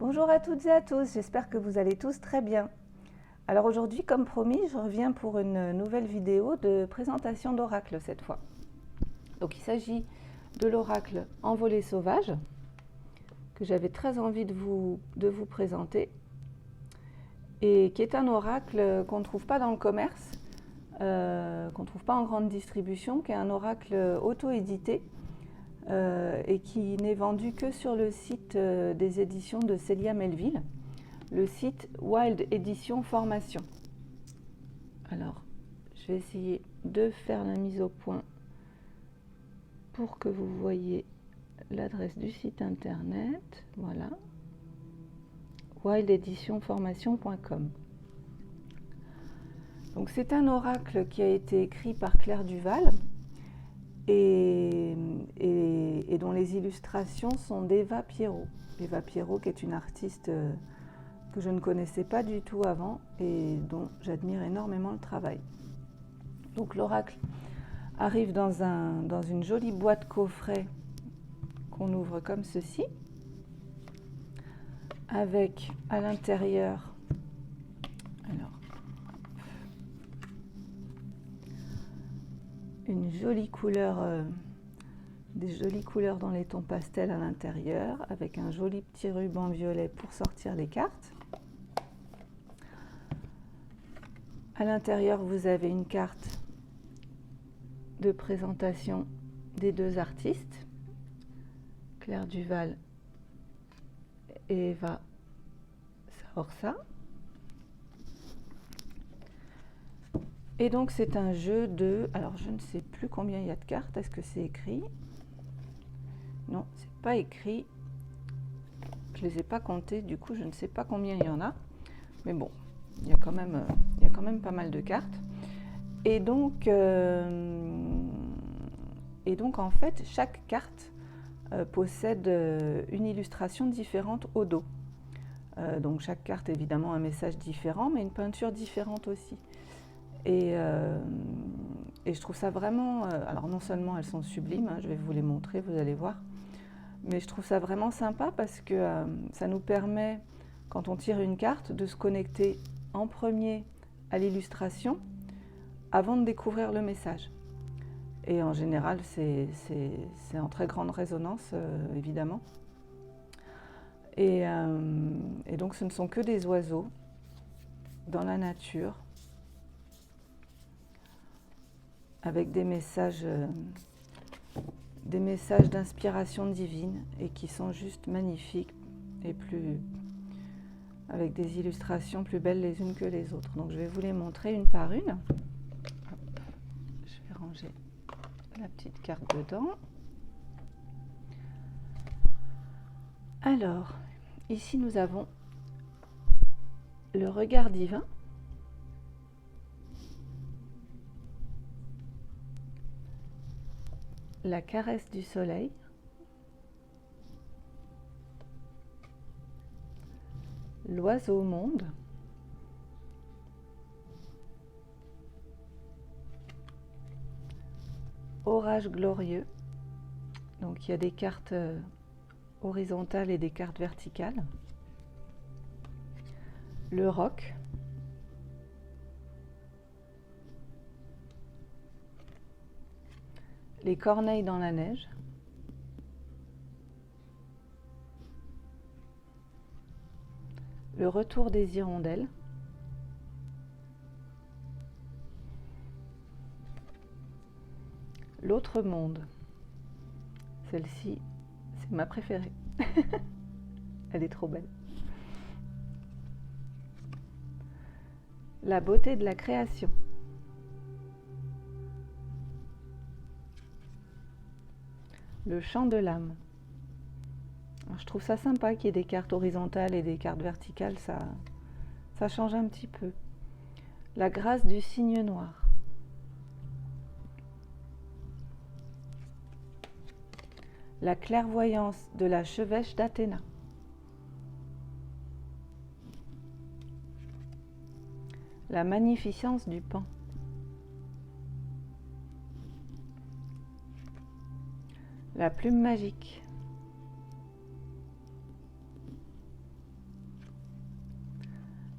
Bonjour à toutes et à tous, j'espère que vous allez tous très bien. Alors aujourd'hui, comme promis, je reviens pour une nouvelle vidéo de présentation d'oracle cette fois. Donc il s'agit de l'oracle Envolée sauvage, que j'avais très envie de vous présenter, et qui est un oracle qu'on ne trouve pas dans le commerce, qu'on ne trouve pas en grande distribution, qui est un oracle auto-édité, et qui n'est vendu que sur le site des éditions de Célia Melville, le site Wild Édition Formation. Alors, je vais essayer de faire la mise au point pour que vous voyez l'adresse du site internet. Voilà, wildeditionformation.com. Donc c'est un oracle qui a été écrit par Claire Duval et dont les illustrations sont d'Eva Pierrot. Eva Pierrot qui est une artiste que je ne connaissais pas du tout avant et dont j'admire énormément le travail. Donc l'oracle arrive dans une jolie boîte coffret qu'on ouvre comme ceci, avec à l'intérieur une jolie couleur, des jolies couleurs dans les tons pastels à l'intérieur, avec un joli petit ruban violet pour sortir les cartes. À l'intérieur, vous avez une carte de présentation des deux artistes, Claire Duval et Eva Saorsa. Et donc c'est un jeu de... Alors je ne sais plus combien il y a de cartes, est-ce que c'est écrit? Non, c'est pas écrit. Je les ai pas comptées, du coup je ne sais pas combien il y en a. Mais bon, il y a quand même pas mal de cartes. Et donc en fait, chaque carte possède une illustration différente au dos. Donc chaque carte évidemment un message différent, mais une peinture différente aussi. Et je trouve ça vraiment... alors non seulement elles sont sublimes, hein, je vais vous les montrer, vous allez voir, mais je trouve ça vraiment sympa parce que ça nous permet, quand on tire une carte, de se connecter en premier à l'illustration avant de découvrir le message. Et en général, c'est en très grande résonance, évidemment. Et donc ce ne sont que des oiseaux dans la nature, avec des messages d'inspiration divine et qui sont juste magnifiques et avec des illustrations plus belles les unes que les autres. Donc je vais vous les montrer une par une. Hop, je vais ranger la petite carte dedans. Alors, ici nous avons le regard divin. La caresse du soleil, l'oiseau monde, orage glorieux. Donc il y a des cartes horizontales et des cartes verticales. Le roc, les corneilles dans la neige, le retour des hirondelles, l'autre monde. Celle-ci, c'est ma préférée. Elle est trop belle. La beauté de la création. Le chant de l'âme. Je trouve ça sympa qu'il y ait des cartes horizontales et des cartes verticales, ça change un petit peu. La grâce du cygne noir. La clairvoyance de la chevêche d'Athéna. La magnificence du Pan. La plume magique.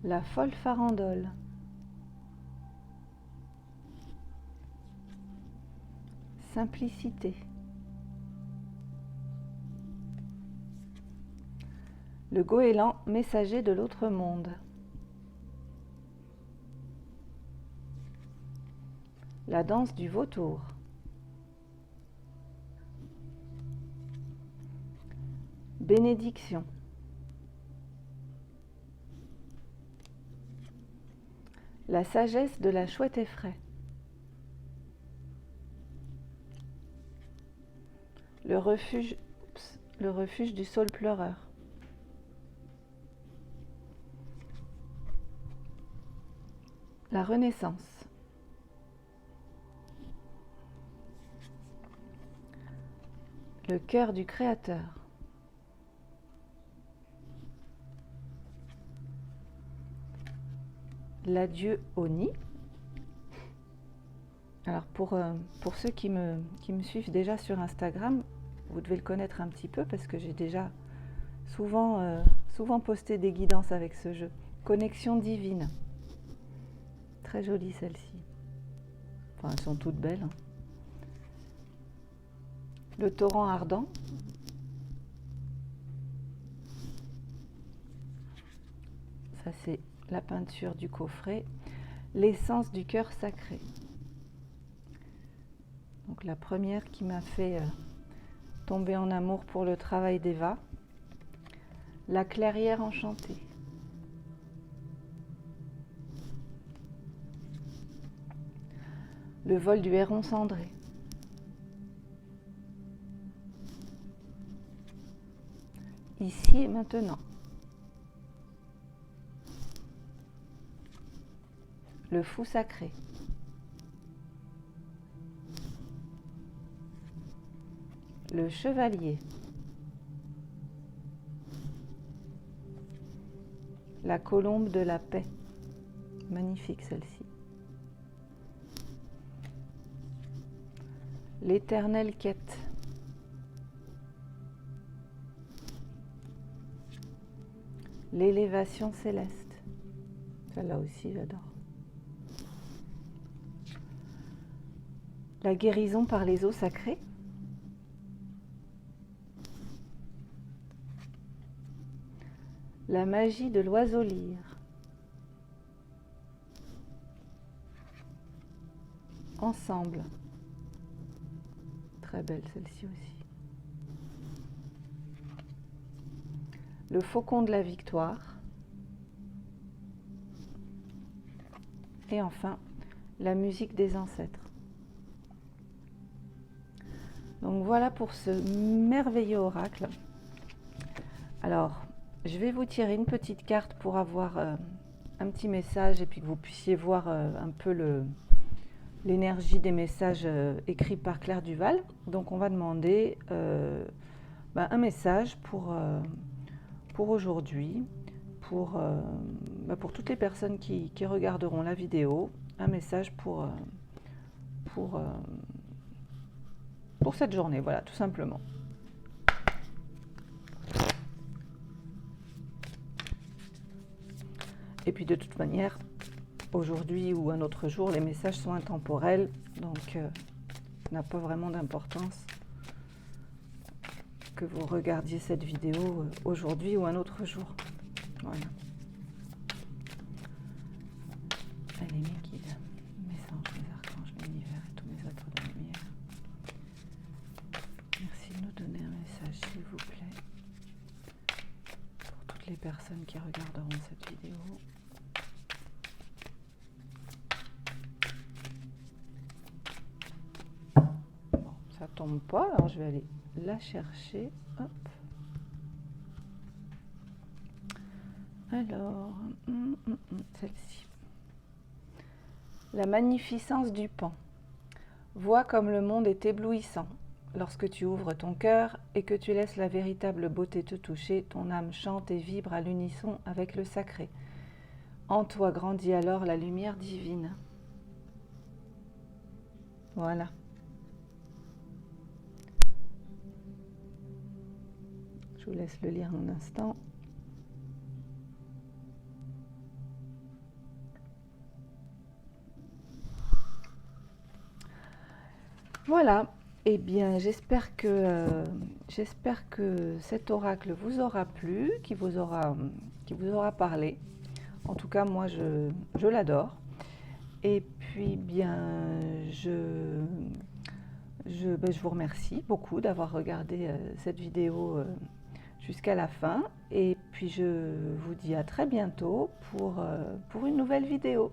La folle farandole. Simplicité. Le goéland messager de l'autre monde. La danse du vautour. Bénédiction. La sagesse de la chouette effraie. Le refuge du saule pleureur. La renaissance. Le cœur du créateur. L'adieu au nid. Alors pour ceux qui me suivent déjà sur Instagram, vous devez le connaître un petit peu parce que j'ai déjà souvent posté des guidances avec ce jeu. Connexion divine. Très jolie celle-ci. Enfin, elles sont toutes belles. Le torrent ardent. Ça c'est la peinture du coffret. L'essence du cœur sacré. Donc la première qui m'a fait tomber en amour pour le travail d'Eva. La clairière enchantée. Le vol du héron cendré. Ici et maintenant. Le fou sacré. Le chevalier. La colombe de la paix. Magnifique celle-ci. L'éternelle quête. L'élévation céleste. Celle-là aussi, j'adore. La guérison par les eaux sacrées. La magie de l'oiseau lyre. Ensemble. Très belle celle-ci aussi. Le faucon de la victoire. Et enfin, la musique des ancêtres. Donc voilà pour ce merveilleux oracle. Alors, je vais vous tirer une petite carte pour avoir un petit message et puis que vous puissiez voir un peu l'énergie des messages écrits par Claire Duval. Donc on va demander un message pour aujourd'hui, pour toutes les personnes qui regarderont la vidéo, un message pour cette journée, voilà, tout simplement. Et puis de toute manière, aujourd'hui ou un autre jour, les messages sont intemporels, donc ça n'a pas vraiment d'importance que vous regardiez cette vidéo aujourd'hui ou un autre jour. Voilà. Allez, mes guides, mes anges, mes archanges, l'univers et tous mes êtres de lumière. Merci de nous donner un message, s'il vous plaît, pour toutes les personnes qui regarderont cette vidéo. Bon, ça tombe pas, alors je vais aller la chercher. Hop. Alors, celle-ci. La magnificence du pan. Vois comme le monde est éblouissant. Lorsque tu ouvres ton cœur et que tu laisses la véritable beauté te toucher, ton âme chante et vibre à l'unisson avec le sacré. En toi grandit alors la lumière divine. Voilà. Je vous laisse le lire un instant. Voilà, eh bien j'espère que cet oracle vous aura plu, qui vous aura parlé. En tout cas, moi je l'adore. Et puis bien, je vous remercie beaucoup d'avoir regardé cette vidéo jusqu'à la fin. Et puis je vous dis à très bientôt pour une nouvelle vidéo.